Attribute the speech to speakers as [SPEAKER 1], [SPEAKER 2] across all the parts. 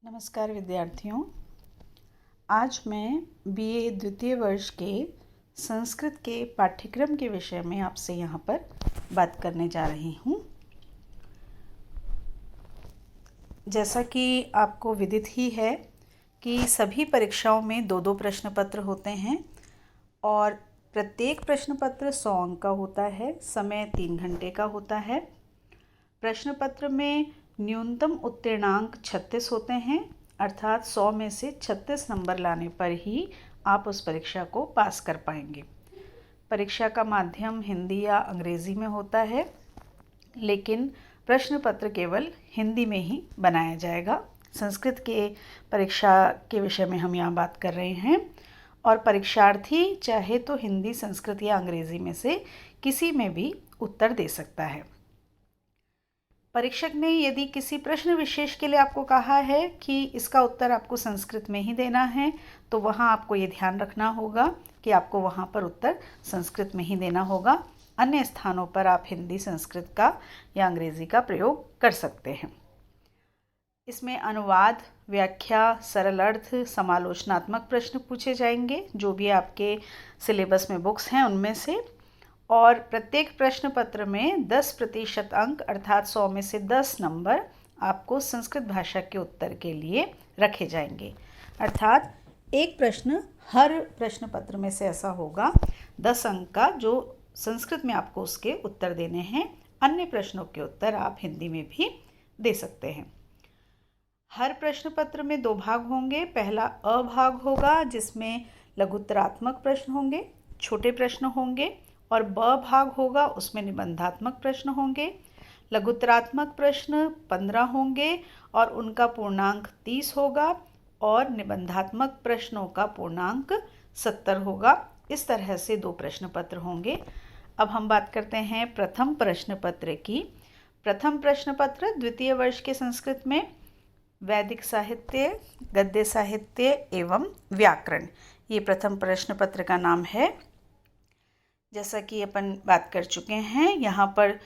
[SPEAKER 1] नमस्कार विद्यार्थियों। आज मैं बीए द्वितीय वर्ष के संस्कृत के पाठ्यक्रम के विषय में आपसे यहाँ पर बात करने जा रही हूँ। जैसा कि आपको विदित ही है कि सभी परीक्षाओं में दो दो प्रश्न पत्र होते हैं और प्रत्येक प्रश्न पत्र 100 अंक का होता है। समय 3 घंटे का होता है। प्रश्न पत्र में न्यूनतम उत्तीर्णांक 36 होते हैं, अर्थात 100 में से 36 नंबर लाने पर ही आप उस परीक्षा को पास कर पाएंगे। परीक्षा का माध्यम हिंदी या अंग्रेज़ी में होता है, लेकिन प्रश्न पत्र केवल हिंदी में ही बनाया जाएगा। संस्कृत के परीक्षा के विषय में हम यहाँ बात कर रहे हैं और परीक्षार्थी चाहे तो हिंदी, संस्कृत या अंग्रेज़ी में से किसी में भी उत्तर दे सकता है। परीक्षक ने यदि किसी प्रश्न विशेष के लिए आपको कहा है कि इसका उत्तर आपको संस्कृत में ही देना है, तो वहाँ आपको ये ध्यान रखना होगा कि आपको वहाँ पर उत्तर संस्कृत में ही देना होगा। अन्य स्थानों पर आप हिंदी, संस्कृत का या अंग्रेज़ी का प्रयोग कर सकते हैं। इसमें अनुवाद, व्याख्या, सरल अर्थ, समालोचनात्मक प्रश्न पूछे जाएंगे, जो भी आपके सिलेबस में बुक्स हैं उनमें से। और प्रत्येक प्रश्न पत्र में 10% अंक अर्थात 100 में से 10 नंबर आपको संस्कृत भाषा के उत्तर के लिए रखे जाएंगे। अर्थात एक प्रश्न हर प्रश्न पत्र में से ऐसा होगा 10 अंक का, जो संस्कृत में आपको उसके उत्तर देने हैं। अन्य प्रश्नों के उत्तर आप हिंदी में भी दे सकते हैं। हर प्रश्न पत्र में 2 भाग होंगे। पहला अ भाग होगा जिसमें लघुत्तरात्मक प्रश्न होंगे, छोटे प्रश्न होंगे, और ब भाग होगा उसमें निबंधात्मक प्रश्न होंगे। लघुत्तरात्मक प्रश्न 15 होंगे और उनका पूर्णांक 30 होगा और निबंधात्मक प्रश्नों का पूर्णांक 70 होगा। इस तरह से 2 प्रश्न पत्र होंगे। अब हम बात करते हैं प्रथम प्रश्न पत्र की। प्रथम प्रश्न पत्र द्वितीय वर्ष के संस्कृत में वैदिक साहित्य, गद्य साहित्य एवं व्याकरण, ये प्रथम प्रश्न पत्र का नाम है। जैसा कि अपन बात कर चुके हैं, यहाँ पर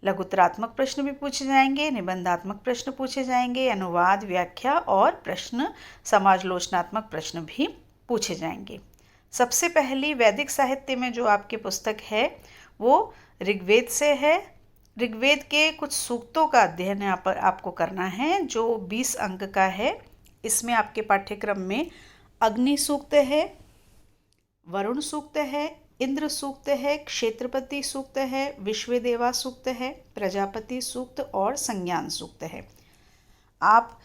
[SPEAKER 1] लघुत्तरात्मक प्रश्न भी पूछे जाएंगे, निबंधात्मक प्रश्न पूछे जाएंगे, अनुवाद, व्याख्या और प्रश्न समालोचनात्मक प्रश्न भी पूछे जाएंगे। सबसे पहली वैदिक साहित्य में जो आपकी पुस्तक है वो ऋग्वेद से है। ऋग्वेद के कुछ सूक्तों का अध्ययन यहाँ पर आपको करना है, जो 20 अंक का है। इसमें आपके पाठ्यक्रम में अग्नि सूक्त है, वरुण सूक्त है, इंद्र सूक्त है, क्षेत्रपति सूक्त है, विश्वदेवा सूक्त है, प्रजापति सूक्त और संज्ञान सूक्त है। आप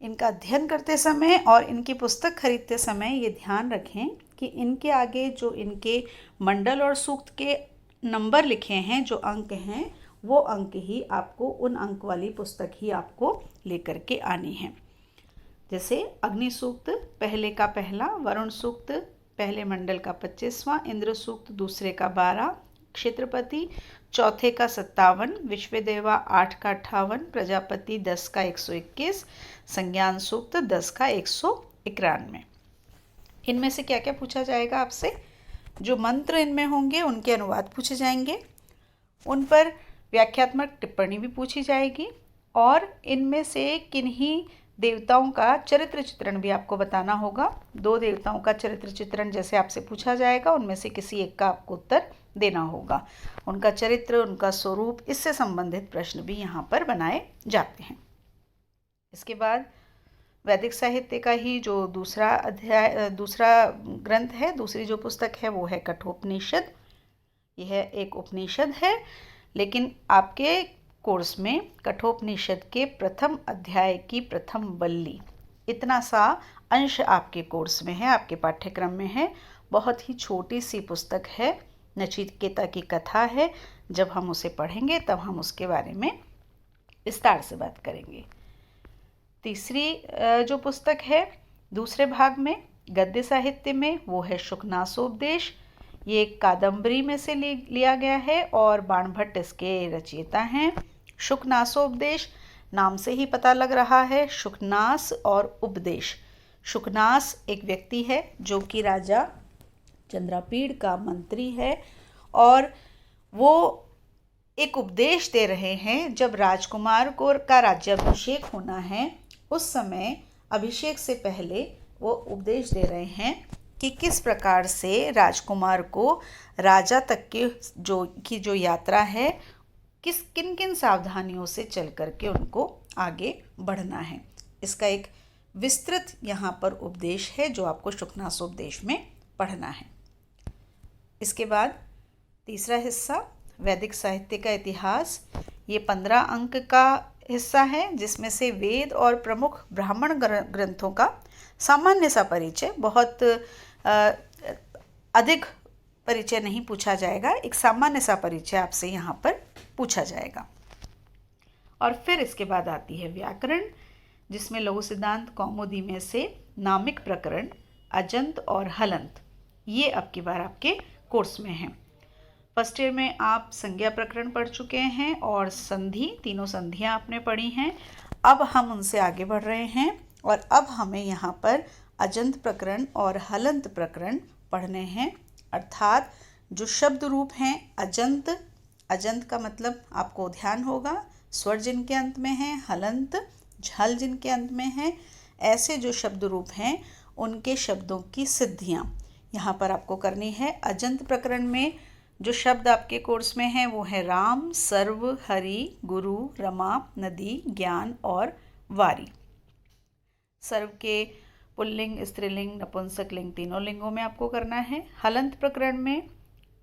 [SPEAKER 1] इनका अध्ययन करते समय और इनकी पुस्तक खरीदते समय ये ध्यान रखें कि इनके आगे जो इनके मंडल और सूक्त के नंबर लिखे हैं, जो अंक हैं, वो अंक ही आपको, उन अंक वाली पुस्तक ही आपको लेकर के आनी है। जैसे अग्नि सूक्त पहले का पहला, वरुण सूक्त पहले मंडल का 25वां, इंद्र सूक्त दूसरे का 12, क्षेत्रपति चौथे का 57, विश्वदेवा 8 का 58, प्रजापति 10 का 121, संज्ञान सूक्त 10 का 191। इनमें से क्या क्या पूछा जाएगा आपसे? जो मंत्र इनमें होंगे उनके अनुवाद पूछे जाएंगे, उन पर व्याख्यात्मक टिप्पणी भी पूछी जाएगी और इनमें से किन्हीं देवताओं का चरित्र चित्रण भी आपको बताना होगा। 2 देवताओं का चरित्र चित्रण जैसे आपसे पूछा जाएगा, उनमें से किसी एक का आपको उत्तर देना होगा। उनका चरित्र, उनका स्वरूप, इससे संबंधित प्रश्न भी यहाँ पर बनाए जाते हैं। इसके बाद वैदिक साहित्य का ही जो दूसरा ग्रंथ है, दूसरी जो पुस्तक है वो है कठोपनिषद। यह एक उपनिषद है, लेकिन आपके कोर्स में कठोपनिषद के प्रथम अध्याय की प्रथम वल्ली, इतना सा अंश आपके कोर्स में है, आपके पाठ्यक्रम में है। बहुत ही छोटी सी पुस्तक है, नचिकेता की कथा है। जब हम उसे पढ़ेंगे तब हम उसके बारे में विस्तार से बात करेंगे। तीसरी जो पुस्तक है दूसरे भाग में गद्य साहित्य में, वो है शुकनासोपदेश। ये एक कादम्बरी में से लिया गया है और बाणभट्ट इसके रचयिता हैं। शुकनासोपदेश नाम से ही पता लग रहा है, शुकनास और उपदेश। शुकनास एक व्यक्ति है जो कि राजा चंद्रापीड़ का मंत्री है और वो एक उपदेश दे रहे हैं। जब राजकुमार को का राज्याभिषेक होना है, उस समय अभिषेक से पहले वो उपदेश दे रहे हैं कि किस प्रकार से राजकुमार को राजा तक की जो यात्रा है, किन किन सावधानियों से चल करके उनको आगे बढ़ना है। इसका एक विस्तृत यहाँ पर उपदेश है जो आपको शुकनासोपदेश में पढ़ना है। इसके बाद तीसरा हिस्सा वैदिक साहित्य का इतिहास। ये 15 अंक का हिस्सा है जिसमें से वेद और प्रमुख ब्राह्मण ग्रंथों का सामान्य सा परिचय, बहुत अधिक परिचय नहीं पूछा जाएगा, एक सामान्य सा परिचय आपसे यहाँ पर पूछा जाएगा। और फिर इसके बाद आती है व्याकरण, जिसमें लघु सिद्धांत कौमुदी में से नामिक प्रकरण, अजंत और हलंत, ये अब की बार आपके कोर्स में हैं। फर्स्ट ईयर में आप संज्ञा प्रकरण पढ़ चुके हैं और संधि, तीनों संधियां आपने पढ़ी हैं। अब हम उनसे आगे बढ़ रहे हैं और अब हमें यहाँ पर अजंत प्रकरण और हलंत प्रकरण पढ़ने हैं। अर्थात जो शब्द रूप हैं अजंत, अजंत का मतलब आपको ध्यान होगा स्वर जिनके अंत में है, हलंत झल जिनके अंत में है, ऐसे जो शब्द रूप हैं उनके शब्दों की सिद्धियां यहाँ पर आपको करनी है। अजंत प्रकरण में जो शब्द आपके कोर्स में हैं वो है राम, सर्व, हरि, गुरु, रमा, नदी, ज्ञान और वारी। सर्व के पुल्लिंग, स्त्रीलिंग, नपुंसकलिंग तीनों लिंगों में आपको करना है। हलंत प्रकरण में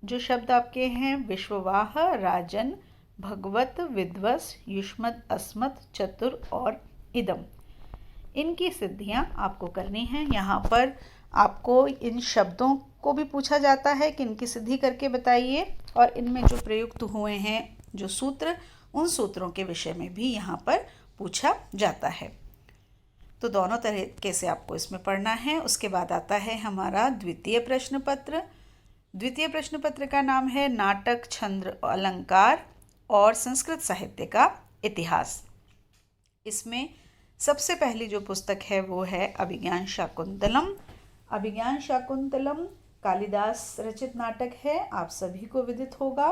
[SPEAKER 1] जो शब्द आपके हैं विश्ववाह, राजन, भगवत, विद्वस, युष्मत, अस्मत, चतुर और इदम, इनकी सिद्धियां आपको करनी हैं। यहाँ पर आपको इन शब्दों को भी पूछा जाता है कि इनकी सिद्धि करके बताइए, और इनमें जो प्रयुक्त हुए हैं जो सूत्र, उन सूत्रों के विषय में भी यहाँ पर पूछा जाता है। तो दोनों तरीके से आपको इसमें पढ़ना है। उसके बाद आता है हमारा द्वितीय प्रश्न पत्र। द्वितीय प्रश्न पत्र का नाम है नाटक, छंद, अलंकार और संस्कृत साहित्य का इतिहास। इसमें सबसे पहली जो पुस्तक है वो है अभिज्ञान शाकुंतलम। अभिज्ञान शाकुंतलम कालिदास रचित नाटक है, आप सभी को विदित होगा।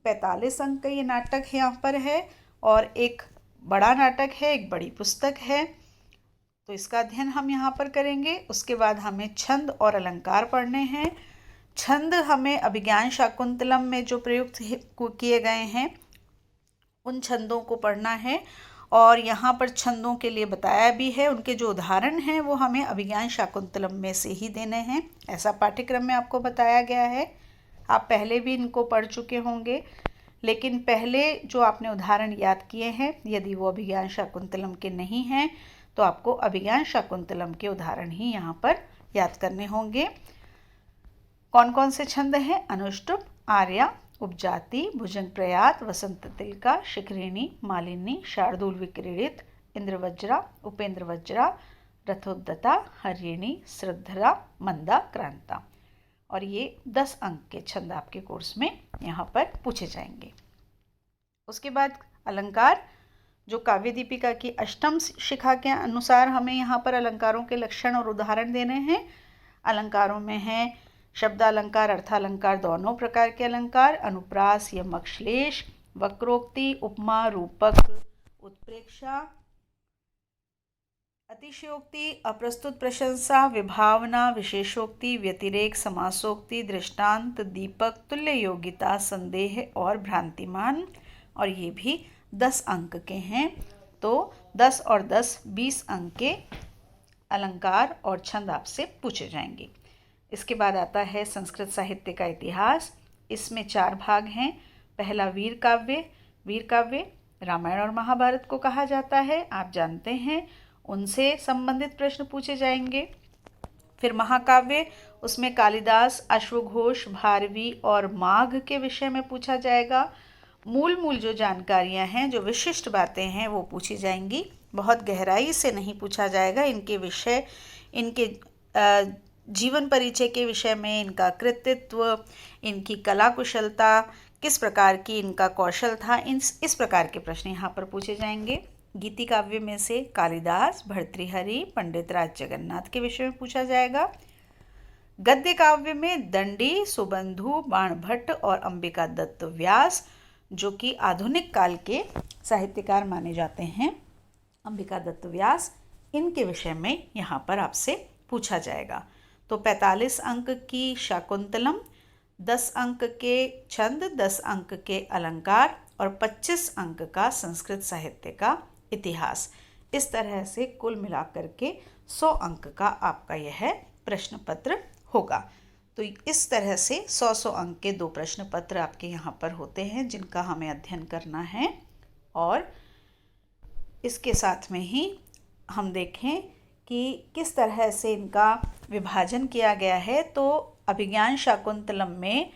[SPEAKER 1] 45 अंक का ये नाटक यहाँ पर है और एक बड़ा नाटक है, एक बड़ी पुस्तक है, तो इसका अध्ययन हम यहाँ पर करेंगे। उसके बाद हमें छंद और अलंकार पढ़ने हैं। छंद हमें अभिज्ञान शाकुंतलम में जो प्रयुक्त किए गए हैं उन छंदों को पढ़ना है, और यहाँ पर छंदों के लिए बताया भी है, उनके जो उदाहरण हैं वो हमें अभिज्ञान शाकुंतलम में से ही देने हैं, ऐसा पाठ्यक्रम में आपको बताया गया है। आप पहले भी इनको पढ़ चुके होंगे, लेकिन पहले जो आपने उदाहरण याद किए हैं यदि वो अभिज्ञान शाकुंतलम के नहीं हैं तो आपको अभिज्ञान शाकुंतलम के उदाहरण ही यहाँ पर याद करने होंगे। कौन कौन से छंद हैं? अनुष्टुप, आर्या, उपजाति, भुजंग प्रयात, वसंत तिलका, शिखरिणी, मालिनी, शार्दूल विक्रीडित, इंद्रवज्रा, उपेंद्र वज्रा, रथोद्दता, हरिणी, श्रद्धरा, मंदा, क्रांता, और ये 10 अंक के छंद आपके कोर्स में यहाँ पर पूछे जाएंगे। उसके बाद अलंकार, जो काव्य दीपिका की अष्टम शिखा के अनुसार हमें यहाँ पर अलंकारों के लक्षण और उदाहरण देने हैं। अलंकारों में हैं शब्दालंकार, अर्थालंकार, दोनों प्रकार के अलंकार, अनुप्रास, यमक, श्लेष, वक्रोक्ति, उपमा, रूपक, उत्प्रेक्षा, अतिशयोक्ति, अप्रस्तुत प्रशंसा, विभावना, विशेषोक्ति, व्यतिरेक, समासोक्ति, दृष्टांत, दीपक, तुल्य योगिता, संदेह और भ्रांतिमान, और ये भी 10 अंक के हैं। तो 10 और 10 20 अंक के अलंकार और छंद आपसे पूछे जाएंगे। इसके बाद आता है संस्कृत साहित्य का इतिहास। इसमें 4 भाग हैं। पहला वीर काव्य। वीर काव्य रामायण और महाभारत को कहा जाता है, आप जानते हैं, उनसे संबंधित प्रश्न पूछे जाएंगे। फिर महाकाव्य, उसमें कालिदास, अश्वघोष, भारवी और माघ के विषय में पूछा जाएगा। मूल जो जानकारियां हैं, जो विशिष्ट बातें हैं वो पूछी जाएंगी, बहुत गहराई से नहीं पूछा जाएगा। इनके विषय, इनके जीवन परिचय के विषय में, इनका कृतित्व, इनकी कला कुशलता, किस प्रकार की इनका कौशल था, इस प्रकार के प्रश्न यहाँ पर पूछे जाएंगे। गीति काव्य में से कालिदास, भर्तृहरि, पंडित राज जगन्नाथ के विषय में पूछा जाएगा। गद्य काव्य में दंडी, सुबंधु, बाणभट्ट और अंबिका दत्त व्यास, जो कि आधुनिक काल के साहित्यकार माने जाते हैं, अंबिका दत्त व्यास, इनके विषय में यहाँ पर आपसे पूछा जाएगा। तो 45 अंक की शाकुंतलम, 10 अंक के छंद, 10 अंक के अलंकार और 25 अंक का संस्कृत साहित्य का इतिहास। इस तरह से कुल मिलाकर के 100 अंक का आपका यह प्रश्न पत्र होगा। तो इस तरह से 100 अंक के 2 प्रश्न पत्र आपके यहाँ पर होते हैं जिनका हमें अध्ययन करना है। और इसके साथ में ही हम देखें कि किस तरह से इनका विभाजन किया गया है। तो अभिज्ञान शाकुंतलम में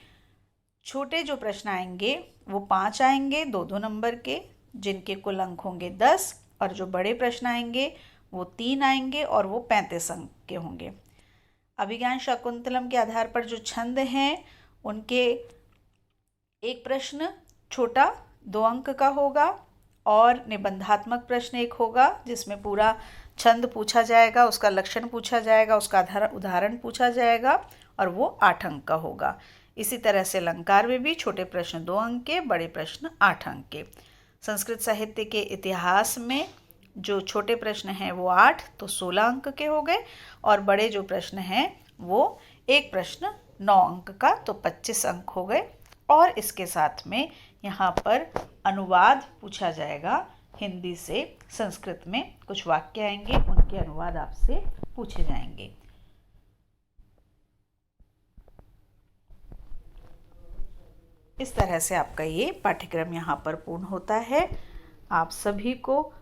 [SPEAKER 1] छोटे जो प्रश्न आएंगे वो 5 आएंगे 2-2 नंबर के, जिनके कुल अंक होंगे 10, और जो बड़े प्रश्न आएंगे वो 3 आएंगे और वो 35 अंक के होंगे। अभिज्ञान शाकुंतलम के आधार पर जो छंद हैं उनके एक प्रश्न छोटा 2 अंक का होगा और निबंधात्मक प्रश्न एक होगा जिसमें पूरा छंद पूछा जाएगा, उसका लक्षण पूछा जाएगा, उसका उदाहरण पूछा जाएगा और वो 8 अंक का होगा। इसी तरह से अलंकार में भी छोटे प्रश्न 2 अंक के, बड़े प्रश्न 8 अंक के। संस्कृत साहित्य के इतिहास में जो छोटे प्रश्न हैं वो 8 तो 16 अंक के हो गए, और बड़े जो प्रश्न हैं वो एक प्रश्न 9 अंक का तो 25 अंक हो गए। और इसके साथ में यहाँ पर अनुवाद पूछा जाएगा, हिंदी से संस्कृत में कुछ वाक्य आएंगे, उनके अनुवाद आपसे पूछे जाएंगे। इस तरह से आपका ये पाठ्यक्रम यहाँ पर पूर्ण होता है। आप सभी को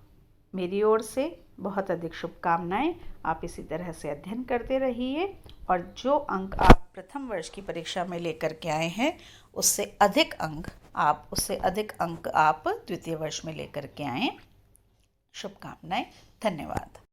[SPEAKER 1] मेरी ओर से बहुत अधिक शुभकामनाएं। आप इसी तरह से अध्ययन करते रहिए और जो अंक आप प्रथम वर्ष की परीक्षा में लेकर के आए हैं उससे अधिक अंक आप द्वितीय वर्ष में लेकर के आएँ। शुभकामनाएं। धन्यवाद।